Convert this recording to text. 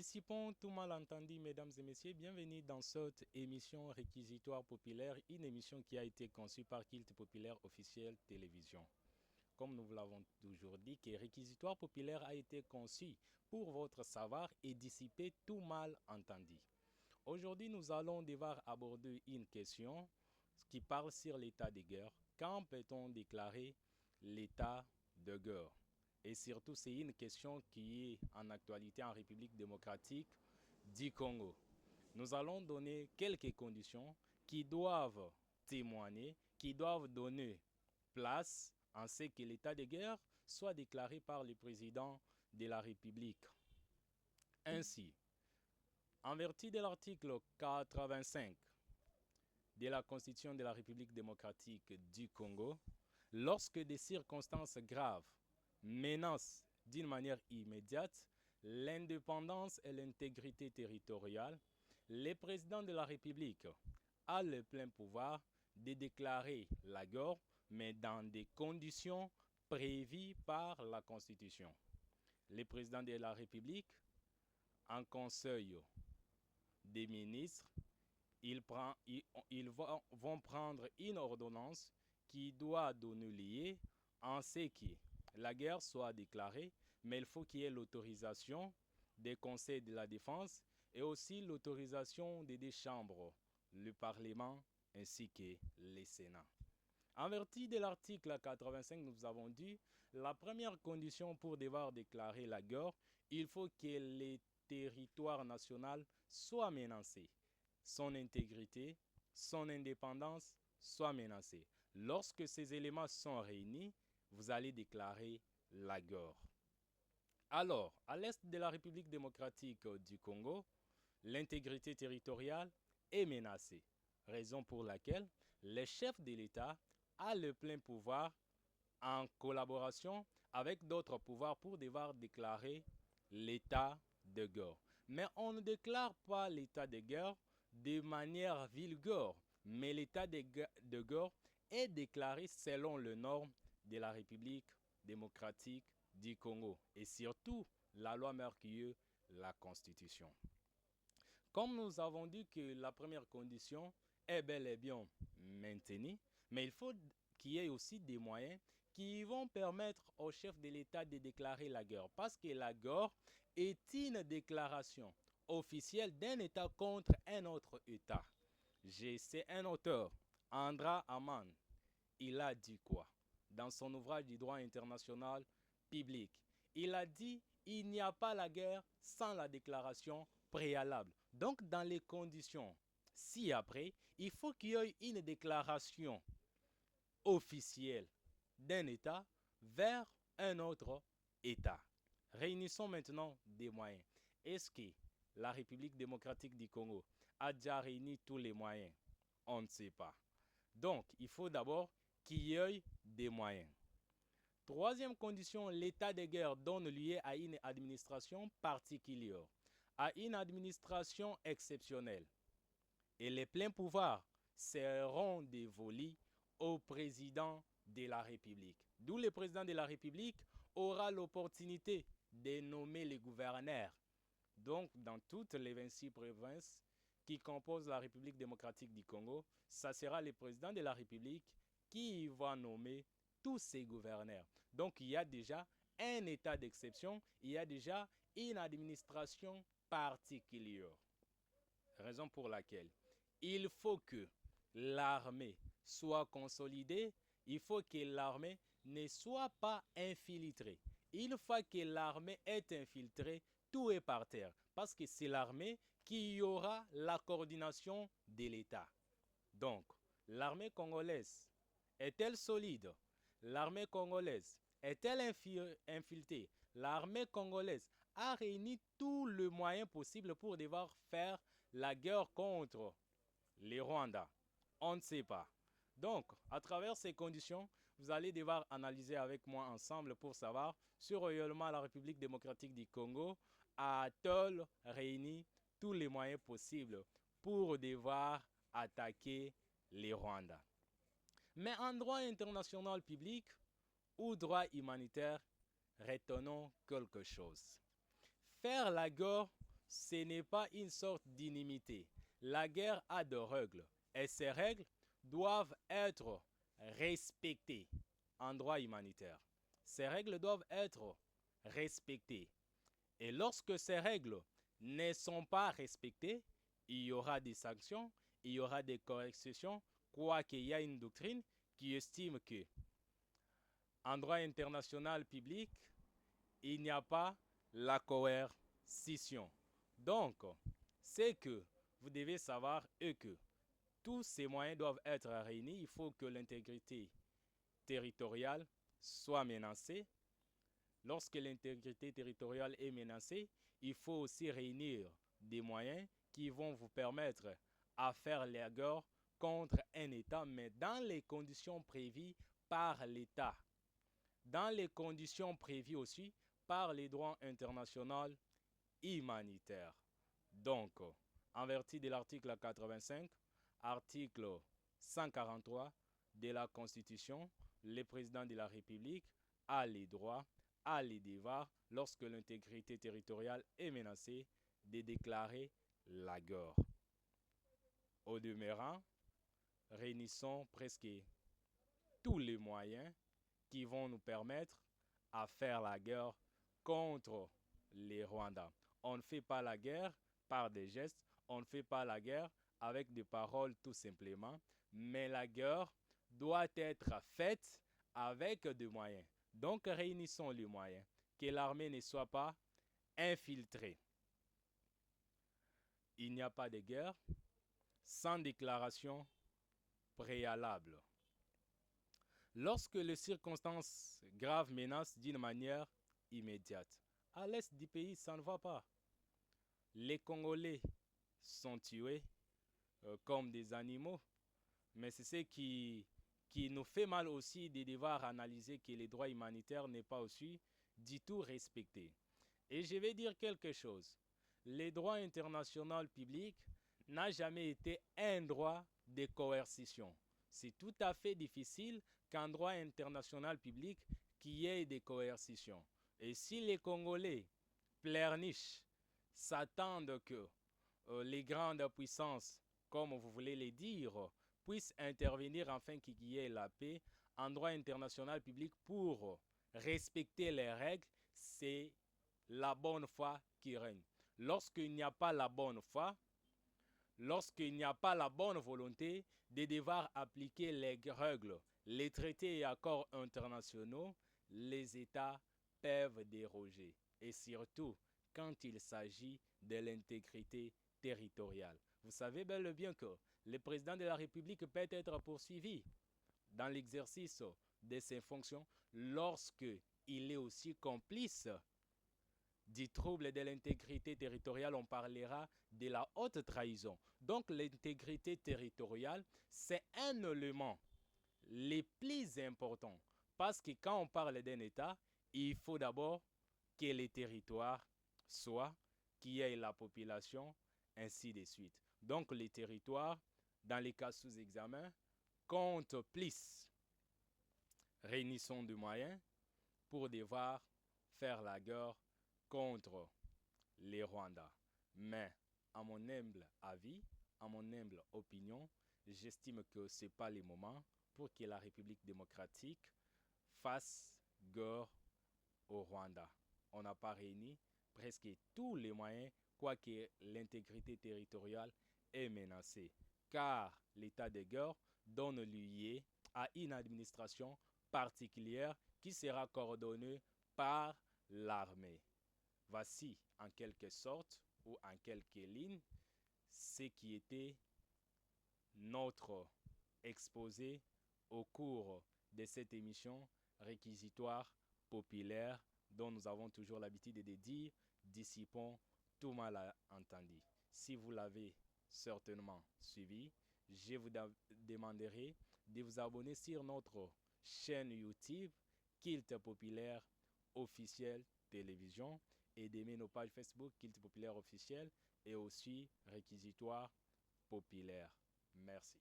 Dissipons tout malentendu, mesdames et messieurs. Bienvenue dans cette émission Réquisitoire Populaire, une émission qui a été conçue par Kilt Populaire Officiel Télévision. Comme nous vous l'avons toujours dit, que Réquisitoire Populaire a été conçu pour votre savoir et dissiper tout malentendu. Aujourd'hui, nous allons devoir aborder une question qui parle sur l'état de guerre. Quand peut-on déclarer l'état de guerre? Et surtout, c'est une question qui est en actualité en République démocratique du Congo. Nous allons donner quelques conditions qui doivent témoigner, qui doivent donner place en ce que l'état de guerre soit déclaré par le président de la République. Ainsi, en vertu de l'article 85 de la Constitution de la République démocratique du Congo, lorsque des circonstances graves menacent d'une manière immédiate l'indépendance et l'intégrité territoriale, le président de la République a le plein pouvoir de déclarer la guerre, mais dans des conditions prévues par la Constitution. Le président de la République, en conseil des ministres, ils vont prendre une ordonnance qui doit donner lieu en ce que la guerre soit déclarée, mais il faut qu'il y ait l'autorisation des conseils de la défense et aussi l'autorisation des deux chambres, le Parlement ainsi que le Sénat. En vertu de l'article 85, nous avons dit, la première condition pour devoir déclarer la guerre, il faut que les territoires nationaux soient menacés. Son intégrité, son indépendance soient menacées. Lorsque ces éléments sont réunis, vous allez déclarer la guerre. Alors, à l'est de la République démocratique du Congo, l'intégrité territoriale est menacée, raison pour laquelle le chef de l'État a le plein pouvoir en collaboration avec d'autres pouvoirs pour devoir déclarer l'état de guerre. Mais on ne déclare pas l'état de guerre de manière vulgaire, mais l'état de guerre est déclaré selon les normes de la République démocratique du Congo et surtout la loi Mercurieux, la Constitution. Comme nous avons dit que la première condition est bel et bien maintenue, mais il faut qu'il y ait aussi des moyens qui vont permettre au chef de l'État de déclarer la guerre. Parce que la guerre est une déclaration officielle d'un État contre un autre État. C'est un auteur, Andra Aman. Il a dit quoi dans son ouvrage du droit international public? Il a dit il n'y a pas la guerre sans la déclaration préalable. Donc dans les conditions ci-après, il faut qu'il y ait une déclaration officielle d'un État vers un autre État. Réunissons maintenant des moyens. Est-ce que la République démocratique du Congo a déjà réuni tous les moyens? On ne sait pas. Donc, il faut d'abord qu'il y ait des moyens. Troisième condition, l'état de guerre donne lieu à une administration particulière, à une administration exceptionnelle. Et les pleins pouvoirs seront dévolus au président de la République. D'où le président de la République aura l'opportunité de nommer les gouverneurs. Donc, dans toutes les 26 provinces qui composent la République démocratique du Congo, ça sera le président de la République qui va nommer tous ces gouverneurs. Donc, il y a déjà un état d'exception, il y a déjà une administration particulière. Raison pour laquelle il faut que l'armée soit consolidée, il faut que l'armée ne soit pas infiltrée. Une fois que l'armée est infiltrée, tout est par terre. Parce que c'est l'armée qui aura la coordination de l'État. Donc, l'armée congolaise est-elle solide? L'armée congolaise est-elle infiltrée? L'armée congolaise a réuni tous les moyens possibles pour devoir faire la guerre contre les Rwandais. On ne sait pas. Donc, à travers ces conditions, vous allez devoir analyser avec moi ensemble pour savoir si réellement la République démocratique du Congo a-t-elle réuni tous les moyens possibles pour devoir attaquer les Rwandais. Mais en droit international public ou droit humanitaire, retenons quelque chose. Faire la guerre, ce n'est pas une sorte d'inimité. La guerre a des règles et ces règles doivent être respectées en droit humanitaire. Ces règles doivent être respectées. Et lorsque ces règles ne sont pas respectées, il y aura des sanctions, il y aura des corrections, quoiqu'il y a une doctrine qui estime que en droit international public, il n'y a pas la coercition. Donc, c'est que vous devez savoir que tous ces moyens doivent être réunis. Il faut que l'intégrité territoriale soit menacée. Lorsque l'intégrité territoriale est menacée, il faut aussi réunir des moyens qui vont vous permettre à faire la guerre contre un État, mais dans les conditions prévues par l'État, dans les conditions prévues aussi par les droits internationaux humanitaires. Donc, en vertu de l'article 85, article 143 de la Constitution, le président de la République a les droits, a les devoirs, lorsque l'intégrité territoriale est menacée, de déclarer la guerre. Au demeurant, réunissons presque tous les moyens qui vont nous permettre à faire la guerre contre les Rwandais. On ne fait pas la guerre par des gestes, on ne fait pas la guerre avec des paroles tout simplement, mais la guerre doit être faite avec des moyens. Donc réunissons les moyens, que l'armée ne soit pas infiltrée. Il n'y a pas de guerre sans déclaration préalable. Lorsque les circonstances graves menacent d'une manière immédiate, à l'est du pays, ça ne va pas. Les Congolais sont tués comme des animaux, mais c'est ce qui nous fait mal aussi de devoir analyser que les droits humanitaires n'est pas aussi du tout respectés. Et je vais dire quelque chose. Le droit international public n'a jamais été un droit de coercition. C'est tout à fait difficile qu'en droit international public qu'il y ait des coercitions. Et si les Congolais pleurnichent, s'attendent que les grandes puissances, comme vous voulez les dire, puissent intervenir afin qu'il y ait la paix en droit international public pour respecter les règles, c'est la bonne foi qui règne. Lorsqu'il n'y a pas la bonne foi, lorsqu'il n'y a pas la bonne volonté de devoir appliquer les règles, les traités et accords internationaux, les États peuvent déroger. Et surtout, quand il s'agit de l'intégrité territoriale. Vous savez bel et bien que le président de la République peut être poursuivi dans l'exercice de ses fonctions lorsqu'il est aussi complice du trouble de l'intégrité territoriale. On parlera de la haute trahison. Donc l'intégrité territoriale, c'est un élément les plus importants. Parce que quand on parle d'un État, il faut d'abord que les territoires soient, qu'il y ait la population, ainsi de suite. Donc les territoires, dans les cas sous examen, comptent plus. Réunissons des moyens pour devoir faire la guerre contre les Rwandais. Mais à mon humble avis, à mon humble opinion, j'estime que ce n'est pas le moment pour que la République démocratique fasse guerre au Rwanda. On n'a pas réuni presque tous les moyens, quoique l'intégrité territoriale est menacée. Car l'état de guerre donne lieu à une administration particulière qui sera coordonnée par l'armée. Voici en quelque sorte ou en quelques lignes ce qui était notre exposé au cours de cette émission réquisitoire populaire dont nous avons toujours l'habitude de dire dissipons tout mal entendu. Si vous l'avez certainement suivi, je vous demanderai de vous abonner sur notre chaîne YouTube Kilt Populaire Officiel Télévision et d'aimer nos pages Facebook Kilt Populaire Officiel et aussi Réquisitoire Populaire. Merci.